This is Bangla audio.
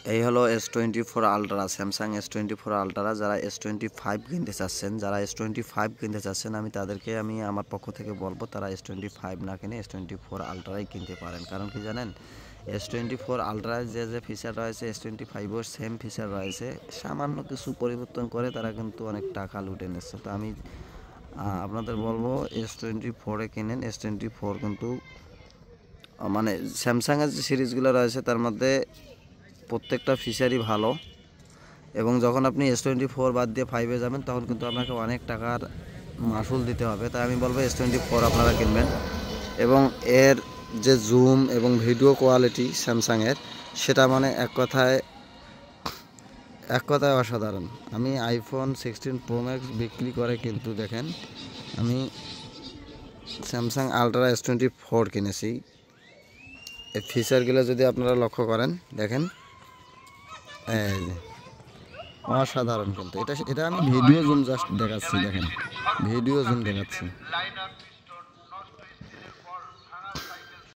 এই হলো S24 ultra, Samsung S24 ultra. যারা S25 কিনতে চাচ্ছেন, আমি তাদেরকে আমার পক্ষ থেকে বলবো তারা S25 না কিনে S24 আলট্রাই কিনতে পারেন। কারণ কি জানেন, S24 আলট্রায় যে ফিচার রয়েছে S25-ও সেম ফিচার রয়েছে, সামান্য কিছু পরিবর্তন করে তারা কিন্তু অনেক টাকা লুটে নিচ্ছে। তো আমি আপনাদের বলবো S24-এ কিনেন। S24 কিন্তু মানে স্যামসাংয়ের যে সিরিজগুলো রয়েছে তার মধ্যে প্রত্যেকটা ফিচারই ভালো, এবং যখন আপনি S24 বাদ দিয়ে 5-এ যাবেন তখন কিন্তু আপনাকে অনেক টাকার মাসুল দিতে হবে। তাই আমি বলবো S24 আপনারা কিনবেন। এবং এর যে জুম এবং ভিডিও কোয়ালিটি স্যামসাংয়ের, সেটা মানে এক কথায় অসাধারণ। আমি আইফোন 16 প্রো ম্যাক্স বিক্রি করে কিন্তু দেখেন আমি স্যামসাং আলট্রা S24 কিনেছি। এই ফিচারগুলো যদি আপনারা লক্ষ্য করেন, দেখেন এই যে অসাধারণ। কিন্তু এটা আমি ভিডিও জুম জাস্ট দেখাচ্ছি, দেখেন ভিডিও জুম দেখাচ্ছি।